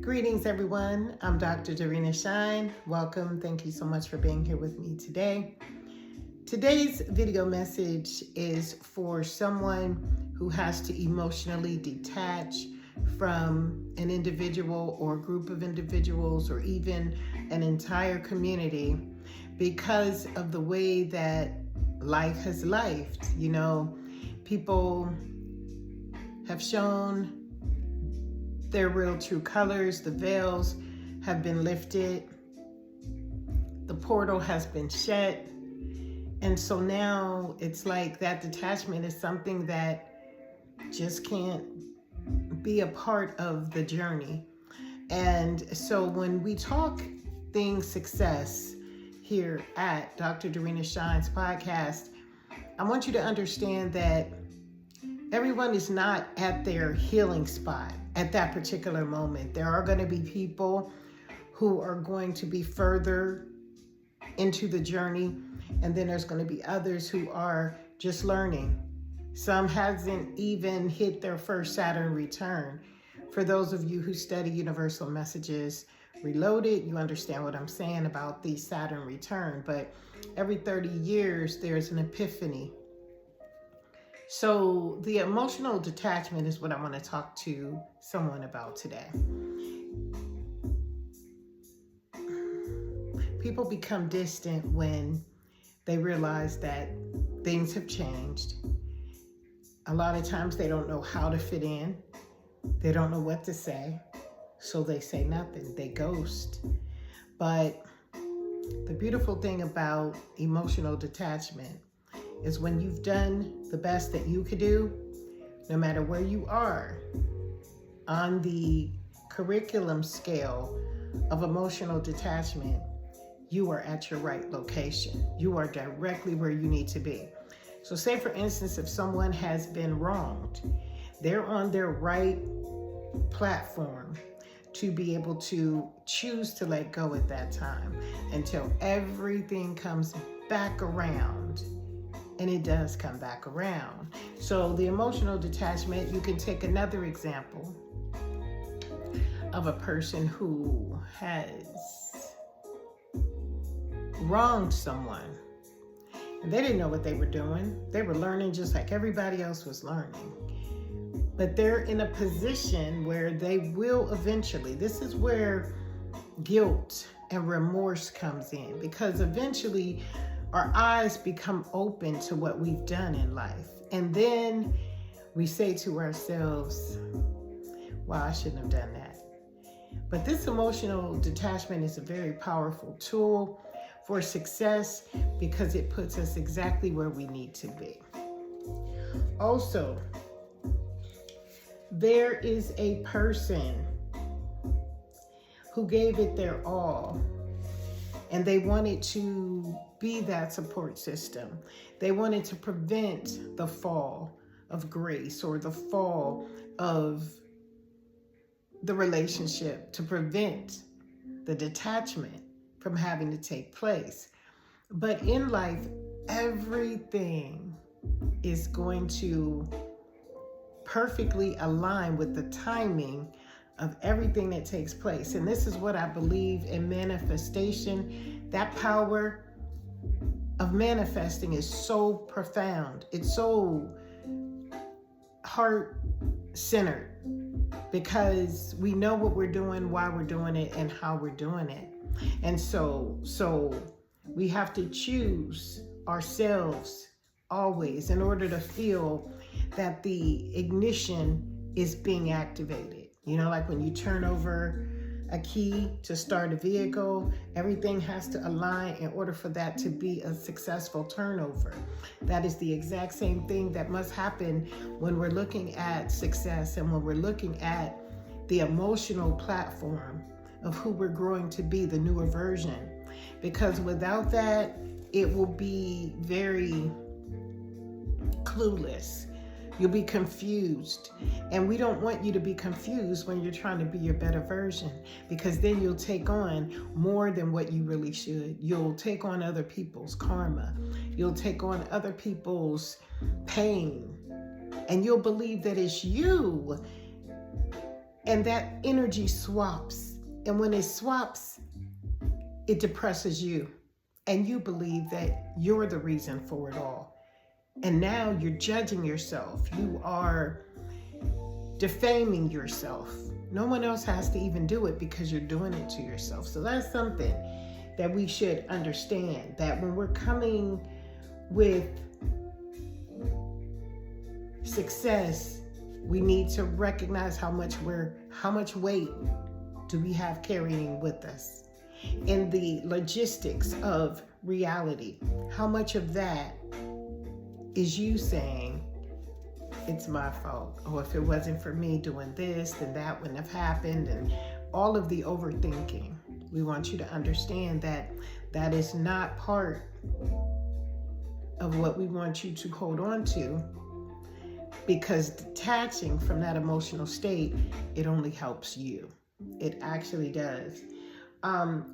Greetings, everyone. I'm Dr. Darina Shine. Welcome. Thank you so much for being here with me today. Today's video message is for someone who has to emotionally detach from an individual or group of individuals or even an entire community because of the way that life has lifed. You know, people have shown their real true colors. The veils have been lifted. The portal has been shut. And so now it's like that detachment is something that just can't be a part of the journey. And so when we talk things success here at Dr. Darina Shine's podcast, I want you to understand that everyone is not at their healing spot at that particular moment. There are going to be people who are going to be further into the journey, and then there's going to be others who are just learning. Some hasn't even hit their first Saturn return. For those of you who study Universal Messages Reloaded, you understand what I'm saying about the Saturn return. But every 30 years, there's an epiphany. So the emotional detachment is what I want to talk to someone about today. People become distant when they realize that things have changed. A lot of times they don't know how to fit in. They don't know what to say. So they say nothing. They ghost. But the beautiful thing about emotional detachment is when you've done the best that you could do, no matter where you are on the curriculum scale of emotional detachment, you are at your right location. You are directly where you need to be. So say, for instance, if someone has been wronged, they're on their right platform to be able to choose to let go at that time until everything comes back around. And it does come back around. So the emotional detachment, you can take another example of a person who has wronged someone. And they didn't know what they were doing. They were learning just like everybody else was learning. But they're in a position where they will eventually, this is where guilt and remorse comes in, because eventually our eyes become open to what we've done in life. And then we say to ourselves, wow, I shouldn't have done that. But this emotional detachment is a very powerful tool for success because it puts us exactly where we need to be. Also, there is a person who gave it their all, and they wanted to be that support system. They wanted to prevent the fall of grace or the fall of the relationship, to prevent the detachment from having to take place. But in life, everything is going to perfectly align with the timing of everything that takes place. And this is what I believe in manifestation. That power of manifesting is so profound. It's so heart-centered because we know what we're doing, why we're doing it, and how we're doing it. And so we have to choose ourselves always in order to feel that the ignition is being activated. You know, like when you turn over a key to start a vehicle, everything has to align in order for that to be a successful turnover. That is the exact same thing that must happen when we're looking at success and when we're looking at the emotional platform of who we're growing to be, the newer version. Because without that, it will be very clueless. You'll be confused. And we don't want you to be confused when you're trying to be your better version, because then you'll take on more than what you really should. You'll take on other people's karma. You'll take on other people's pain. And you'll believe that it's you And that energy swaps. And when it swaps, it depresses you. And you believe that you're the reason for it all. And now you're judging yourself. You are defaming yourself. No one else has to even do it because you're doing it to yourself. So that's something that we should understand, that when we're coming with success, we need to recognize how much weight do we have carrying with us in the logistics of reality. How much of that is you saying, it's my fault, or if it wasn't for me doing this, then that wouldn't have happened, and all of the overthinking. We want you to understand that that is not part of what we want you to hold on to, because detaching from that emotional state, it only helps you. It actually does.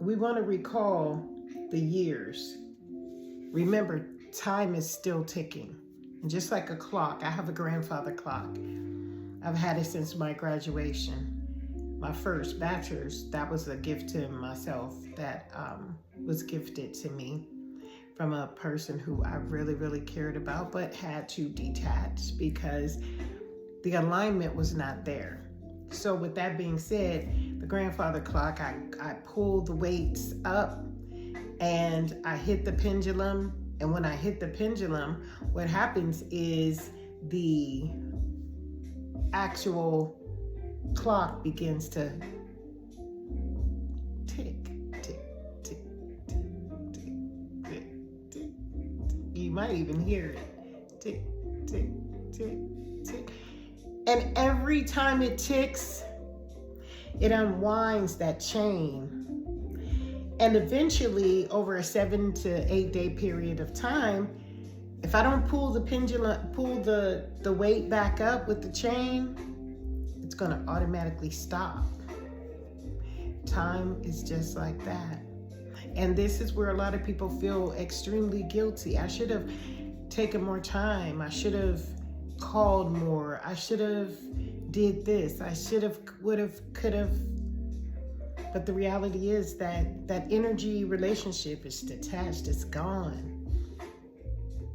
We want to recall the years. Remember, time is still ticking. And just like a clock, I have a grandfather clock. I've had it since my graduation. My first bachelor's, that was a gift to myself that was gifted to me from a person who I really, really cared about, but had to detach because the alignment was not there. So with that being said, the grandfather clock, I pulled the weights up and I hit the pendulum. And when I hit the pendulum, what happens is the actual clock begins to tick, tick, tick, tick, tick, tick, tick. You might even hear it. Tick, tick, tick, tick. And every time it ticks, it unwinds that chain. And eventually, over a 7 to 8 day period of time, if I don't pull the pendulum, pull the weight back up with the chain, it's going to automatically stop. Time is just like that. And this is where a lot of people feel extremely guilty. I should have taken more time. I should have called more. I should have did this. I should have, would have, could have. But the reality is that that energy relationship is detached. It's gone.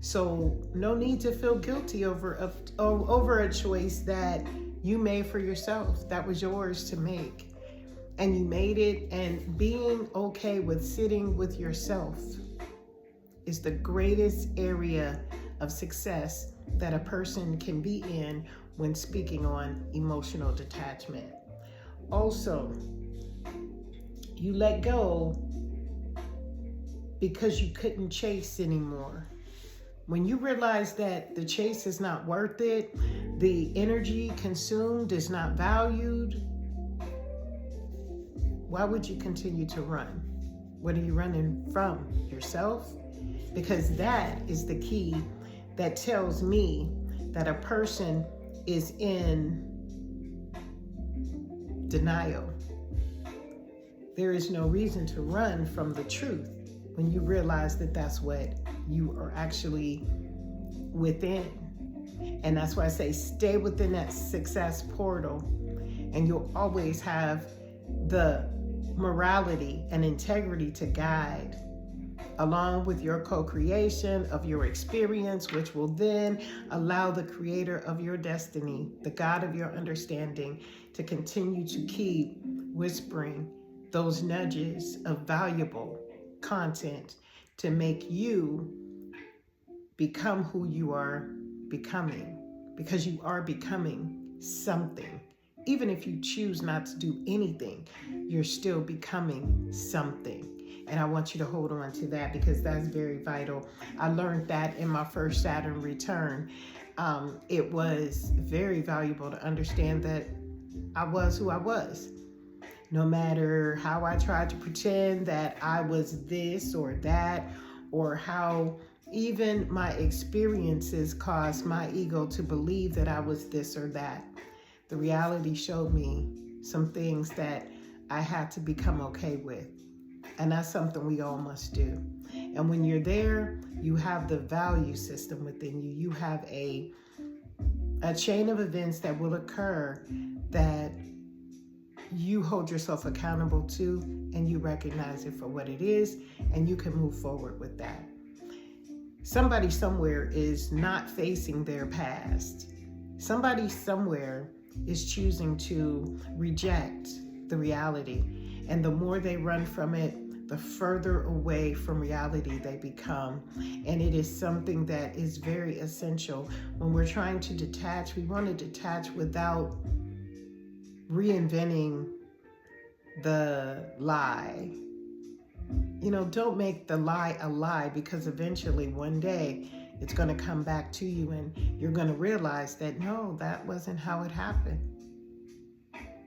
So no need to feel guilty over a choice that you made for yourself. That was yours to make. And you made it, and being okay with sitting with yourself is the greatest area of success that a person can be in when speaking on emotional detachment. Also, you let go because you couldn't chase anymore. When you realize that the chase is not worth it, the energy consumed is not valued, why would you continue to run? What are you running from? Yourself? Because that is the key that tells me that a person is in denial. There is no reason to run from the truth when you realize that that's what you are actually within. And that's why I say stay within that success portal, and you'll always have the morality and integrity to guide, along with your co-creation of your experience, which will then allow the creator of your destiny, the God of your understanding, to continue to keep whispering those nudges of valuable content to make you become who you are becoming, because you are becoming something. Even if you choose not to do anything, you're still becoming something. And I want you to hold on to that, because that's very vital. I learned that in my first Saturn return. It was very valuable to understand that I was who I was. No matter how I tried to pretend that I was this or that, or how even my experiences caused my ego to believe that I was this or that. The reality showed me some things that I had to become okay with. And that's something we all must do. And when you're there, you have the value system within you. You have a chain of events that will occur that hold yourself accountable to, and you recognize it for what it is, and you can move forward with that. Somebody somewhere is not facing their past. Somebody somewhere is choosing to reject the reality. And the more they run from it, the further away from reality they become. And it is something that is very essential. When we're trying to detach, we want to detach without reinventing the lie. You know, don't make the lie a lie, because eventually one day it's going to come back to you and you're going to realize that, no, that wasn't how it happened.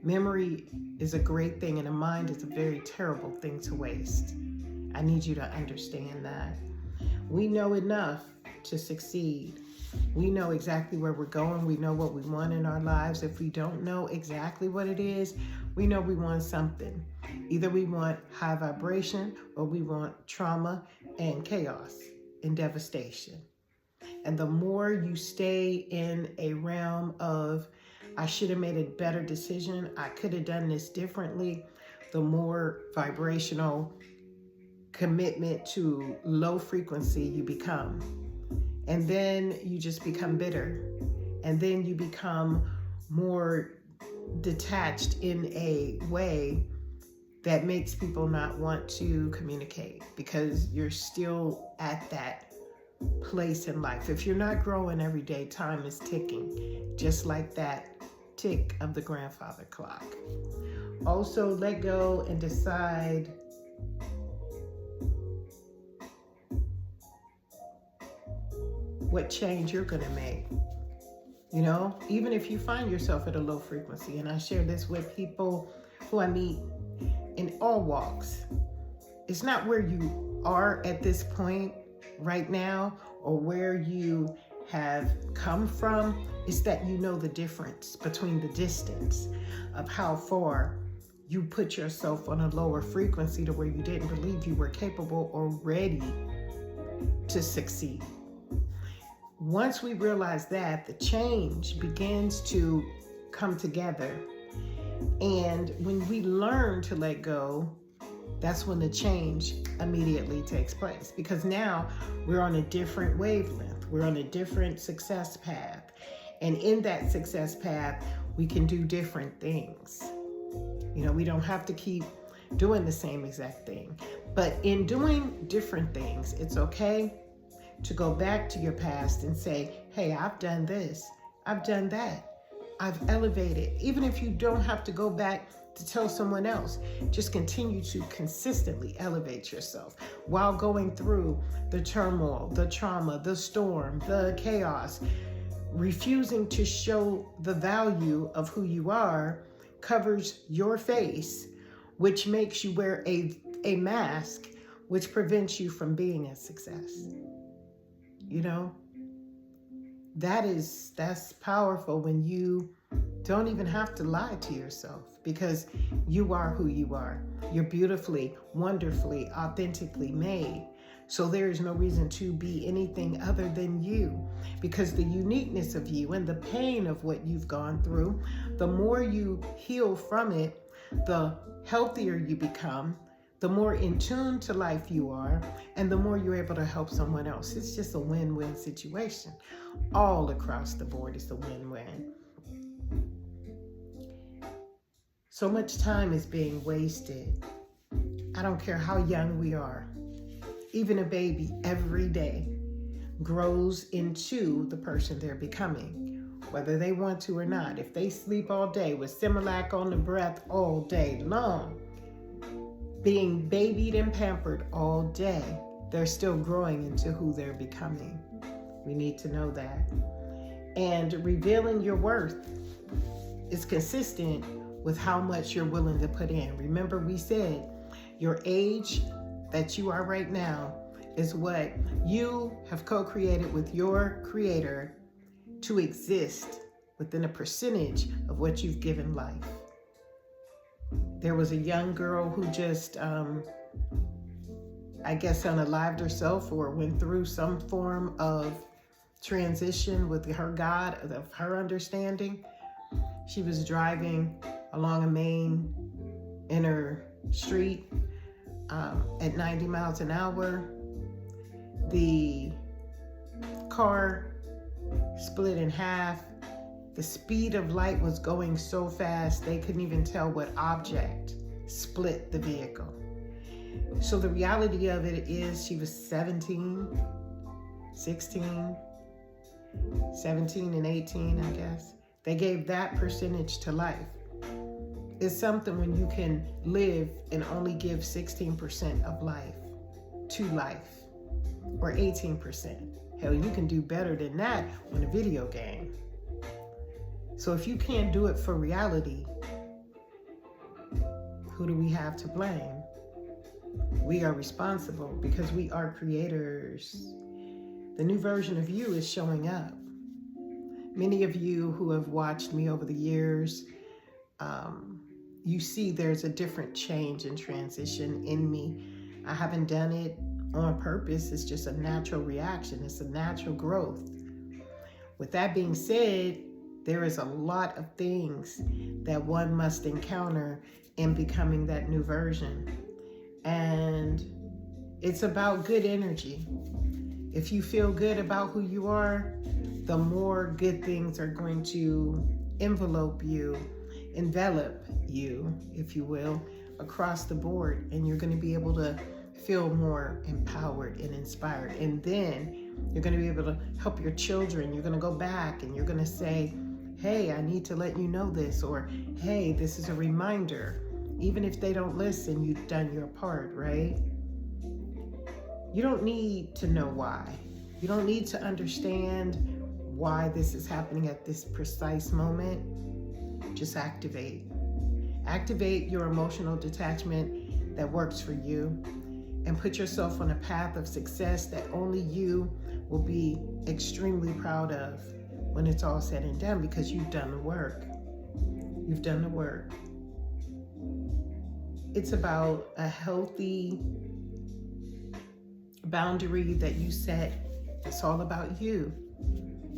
Memory is a great thing, and a mind is a very terrible thing to waste. I need you to understand that. We know enough to succeed. We know exactly where we're going. We know what we want in our lives. If we don't know exactly what it is, we know we want something. Either we want high vibration, or we want trauma and chaos and devastation. And the more you stay in a realm of, I should have made a better decision, I could have done this differently, the more vibrational commitment to low frequency you become. And then you just become bitter. And then you become more detached in a way that makes people not want to communicate, because you're still at that place in life. If you're not growing every day, time is ticking, just like that tick of the grandfather clock. Also, let go and decide what change you're going to make. You know, even if you find yourself at a low frequency, and I share this with people who I meet in all walks, it's not where you are at this point right now or where you have come from. It's that you know the difference between the distance of how far you put yourself on a lower frequency to where you didn't believe you were capable or ready to succeed. Once we realize that, the change begins to come together. And when we learn to let go, that's when the change immediately takes place, because now we're on a different wavelength. We're on a different success path. And in that success path, we can do different things. You know, we don't have to keep doing the same exact thing. But in doing different things, it's okay to go back to your past and say, hey, I've done this, I've done that, I've elevated. Even if you don't have to go back to tell someone else, just continue to consistently elevate yourself while going through the turmoil, the trauma, the storm, the chaos. Refusing to show the value of who you are covers your face, which makes you wear a mask, which prevents you from being a success. You know, that's powerful when you don't even have to lie to yourself, because you are who you are. You're beautifully, wonderfully, authentically made. So there is no reason to be anything other than you, because the uniqueness of you and the pain of what you've gone through, the more you heal from it, the healthier you become, the more in tune to life you are, and the more you're able to help someone else. It's just a win-win situation. All across the board, it's a win-win. So much time is being wasted. I don't care how young we are. Even a baby every day grows into the person they're becoming, whether they want to or not. If they sleep all day with Similac on the breath all day long, being babied and pampered all day, they're still growing into who they're becoming. We need to know that. And revealing your worth is consistent with how much you're willing to put in. Remember, we said your age that you are right now is what you have co-created with your creator to exist within a percentage of what you've given life. There was a young girl who just, I guess, unalived herself or went through some form of transition with her God, of her understanding. She was driving along a main inner street at 90 miles an hour. The car split in half. The speed of light was going so fast they couldn't even tell what object split the vehicle. So the reality of it is she was 17, 16, 17 and 18, I guess. They gave that percentage to life. It's something when you can live and only give 16% of life to life, or 18%. Hell, you can do better than that on a video game. So if you can't do it for reality, who do we have to blame? We are responsible because we are creators. The new version of you is showing up. Many of you who have watched me over the years, you see there's a different change and transition in me. I haven't done it on purpose. It's just a natural reaction. It's a natural growth. With that being said, there is a lot of things that one must encounter in becoming that new version. And it's about good energy. If you feel good about who you are, the more good things are going to envelop you, if you will, across the board. And you're going to be able to feel more empowered and inspired. And then you're going to be able to help your children. You're going to go back and you're going to say, hey, I need to let you know this, or hey, this is a reminder. Even if they don't listen, you've done your part, right? You don't need to know why. You don't need to understand why this is happening at this precise moment. Just activate. Activate your emotional detachment that works for you, and put yourself on a path of success that only you will be extremely proud of when it's all said and done, because you've done the work. You've done the work. It's about a healthy boundary that you set. It's all about you,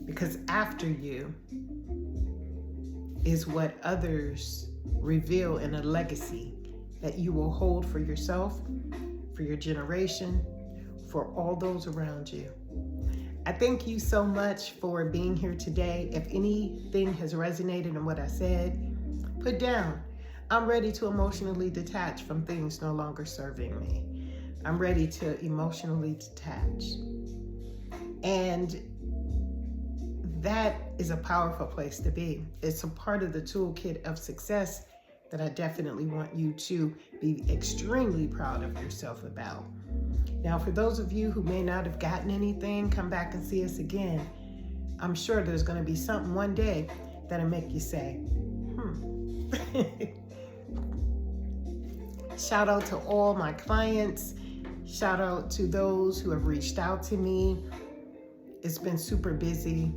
because after you is what others reveal in a legacy that you will hold for yourself, for your generation, for all those around you. I thank you so much for being here today. If anything has resonated in what I said, put down, I'm ready to emotionally detach from things no longer serving me. I'm ready to emotionally detach. And that is a powerful place to be. It's a part of the toolkit of success that I definitely want you to be extremely proud of yourself about. Now, for those of you who may not have gotten anything, come back and see us again. I'm sure there's going to be something one day that'll make you say, Shout out to all my clients. Shout out to those who have reached out to me. It's been super busy,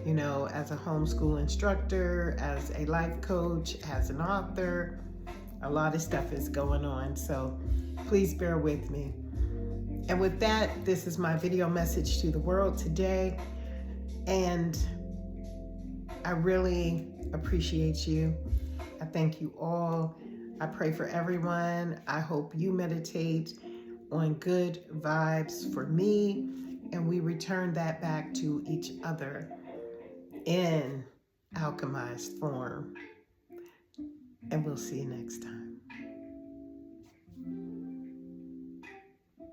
you know, as a homeschool instructor, as a life coach, as an author. A lot of stuff is going on, so please bear with me. And with that, this is my video message to the world today. And I really appreciate you. I thank you all. I pray for everyone. I hope you meditate on good vibes for me, and we return that back to each other in alchemized form. And we'll see you next time.